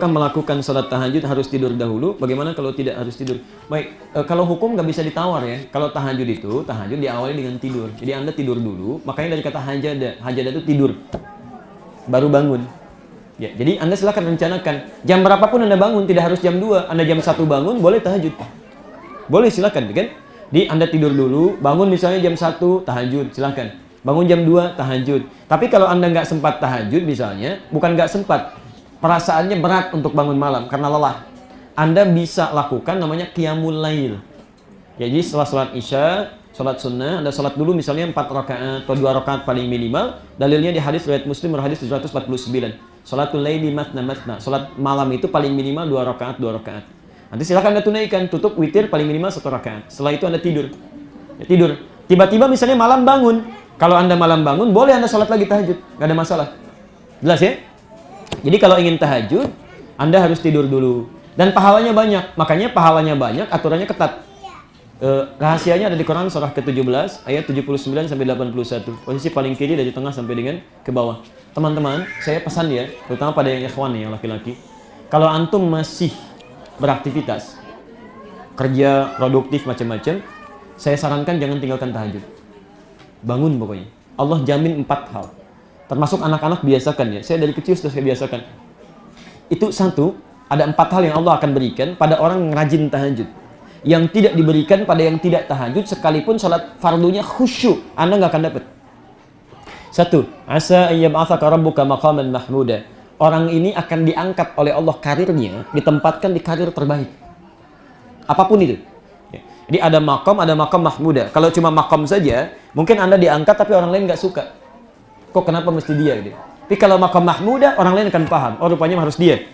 melakukan sholat tahajud harus tidur dahulu. Bagaimana kalau tidak harus tidur? Baik, kalau hukum nggak bisa ditawar ya. Kalau tahajud itu, tahajud diawali dengan tidur. Jadi Anda tidur dulu, makanya dari kata hajada itu tidur, baru bangun. Ya, jadi Anda silakan rencanakan. Jam berapapun Anda bangun, tidak harus jam 2. Anda jam 1 bangun, boleh tahajud. Boleh, silakan, kan? Di Anda tidur dulu, bangun misalnya jam 1, tahajud, silakan. Bangun jam 2, tahajud. Tapi kalau Anda nggak sempat tahajud misalnya, bukan nggak sempat, perasaannya berat untuk bangun malam karena lelah, Anda bisa lakukan namanya qiyamul lail. Jadi setelah sholat isya, sholat sunnah, Anda sholat dulu misalnya 4 rakaat atau 2 rakaat paling minimal. Dalilnya di hadis riwayat Muslim, hadis 749. Sholatul laili matna matna. Sholat malam itu paling minimal 2 rakaat, 2 rakaat. Nanti silakan Anda tunaikan, tutup witir paling minimal 1 rakaat. Setelah itu Anda tidur. Ya, tidur. Tiba-tiba misalnya malam bangun. Kalau Anda malam bangun, boleh Anda sholat lagi tahajud. Nggak ada masalah. Jelas ya? Jadi kalau ingin tahajud, Anda harus tidur dulu. Dan pahalanya banyak. Makanya pahalanya banyak, aturannya ketat. Rahasianya ada di Quran surah ke-17, ayat 79 sampai 81. Posisi paling kiri dari tengah sampai dengan ke bawah. Teman-teman, saya pesan ya, terutama pada yang ikhwan yang laki-laki. Kalau antum masih beraktivitas, kerja, produktif, macam-macam, saya sarankan jangan tinggalkan tahajud. Bangun pokoknya. Allah jamin 4 hal. Termasuk anak-anak biasakan ya. Saya dari kecil sudah saya biasakan. Itu satu, ada 4 hal yang Allah akan berikan pada orang yang rajin tahajud. Yang tidak diberikan pada yang tidak tahajud, sekalipun sholat fardunya khusyuk, Anda nggak akan dapat. Satu, asa ayyab'atsaka rabbuka maqaman mahmuda. Orang ini akan diangkat oleh Allah karirnya, ditempatkan di karir terbaik. Apapun itu. Jadi ada maqam mahmuda. Kalau cuma maqam saja, mungkin Anda diangkat tapi orang lain nggak suka. Kok kenapa mesti dia gitu? Tapi kalau maqam mahmuda, orang lain akan paham. Oh, rupanya harus dia.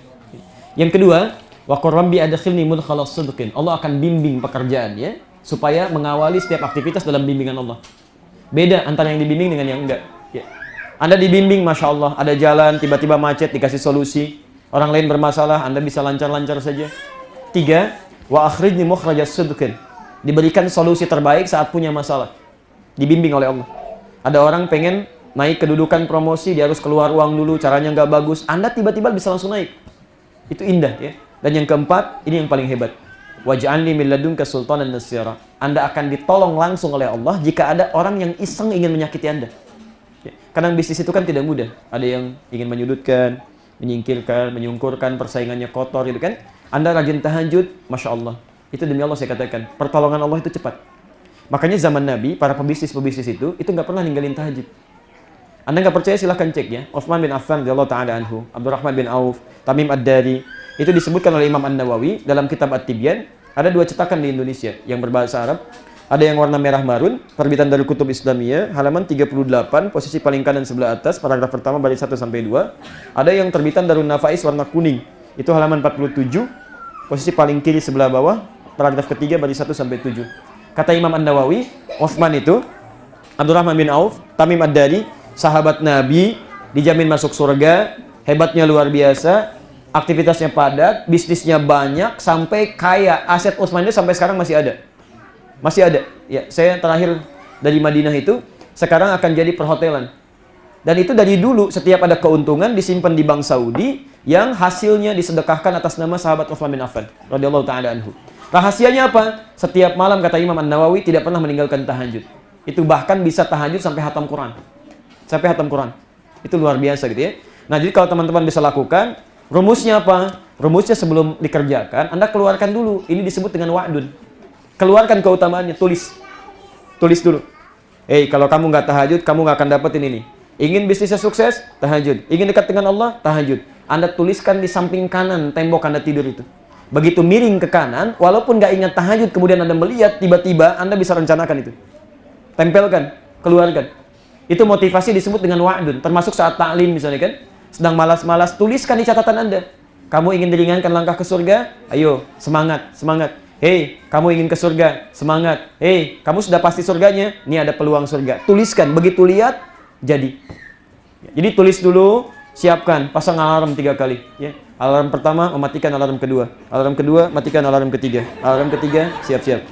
Yang kedua, wa qur rabbi adkhilni mudkhalas sidqin. Allah akan bimbing pekerjaannya supaya mengawali setiap aktivitas dalam bimbingan Allah. Beda antara yang dibimbing dengan yang enggak. Ya. Anda dibimbing, Masya Allah, ada jalan, tiba-tiba macet, dikasih solusi. Orang lain bermasalah, Anda bisa lancar-lancar saja. 3, wa akhrijni mukhrajas sidqin. Diberikan solusi terbaik saat punya masalah. Dibimbing oleh Allah. Ada orang pengen naik kedudukan promosi, dia harus keluar uang dulu, caranya nggak bagus. Anda tiba-tiba bisa langsung naik. Itu indah ya. Dan yang keempat, ini yang paling hebat. Waj'alni min ladunka sultanan nasira. Anda akan ditolong langsung oleh Allah jika ada orang yang iseng ingin menyakiti Anda. Ya. Kadang bisnis itu kan tidak mudah. Ada yang ingin menyudutkan, menyingkirkan, menyungkurkan, persaingannya kotor gitu kan. Anda rajin tahajud, Masya Allah. Itu demi Allah saya katakan, pertolongan Allah itu cepat. Makanya zaman Nabi, para pebisnis itu nggak pernah ninggalin tahajud. Anda nggak percaya silahkan cek ya. Utsman bin Affan radhiyallahu ta'ala anhu, Abdurrahman bin Auf, Tamim ad-Dari. Itu disebutkan oleh Imam An-Nawawi dalam kitab At-Tibyan. Ada 2 cetakan di Indonesia yang berbahasa Arab. Ada yang warna merah marun, terbitan dari Kutub Islamiyah, halaman 38, posisi paling kanan sebelah atas, paragraf pertama baris 1 sampai 2. Ada yang terbitan Darun Nafais warna kuning. Itu halaman 47, posisi paling kiri sebelah bawah, paragraf ketiga baris 1 sampai 7. Kata Imam An-Nawawi, Utsman itu, Abdurrahman bin Auf, Tamim ad-Dari, sahabat Nabi, dijamin masuk surga, hebatnya luar biasa, aktivitasnya padat, bisnisnya banyak, sampai kaya. Aset Utsman itu sampai sekarang masih ada. Masih ada. Ya, saya terakhir dari Madinah itu, sekarang akan jadi perhotelan. Dan itu dari dulu, setiap ada keuntungan disimpan di bank Saudi, yang hasilnya disedekahkan atas nama sahabat Utsman bin Affan radhiyallahu ta'ala anhu. Rahasianya apa? Setiap malam kata Imam An-Nawawi tidak pernah meninggalkan tahajud. Itu bahkan bisa tahajud sampai hatam Quran. Sampai hatam Quran. Itu luar biasa gitu ya. Nah, jadi kalau teman-teman bisa lakukan, rumusnya apa? Rumusnya sebelum dikerjakan, Anda keluarkan dulu. Ini disebut dengan wa'dun. Keluarkan keutamaannya, tulis. Tulis dulu. Kalau kamu nggak tahajud, kamu nggak akan dapetin ini. Ingin bisnisnya sukses? Tahajud. Ingin dekat dengan Allah? Tahajud. Anda tuliskan di samping kanan tembok Anda tidur itu. Begitu miring ke kanan, walaupun nggak ingat tahajud, kemudian Anda melihat, tiba-tiba Anda bisa rencanakan itu. Tempelkan, keluarkan. Itu motivasi disebut dengan wa'dun. Termasuk saat ta'lim misalnya kan, sedang malas-malas, tuliskan di catatan Anda. Kamu ingin diringankan langkah ke surga? Ayo, semangat, semangat. Kamu ingin ke surga? Semangat. Kamu sudah pasti surganya? Ini ada peluang surga. Tuliskan, begitu lihat, jadi. Jadi tulis dulu, siapkan, pasang alarm 3 kali. Ya. Alarm pertama, mematikan alarm kedua. Alarm kedua, matikan alarm ketiga. Alarm ketiga, siap-siap.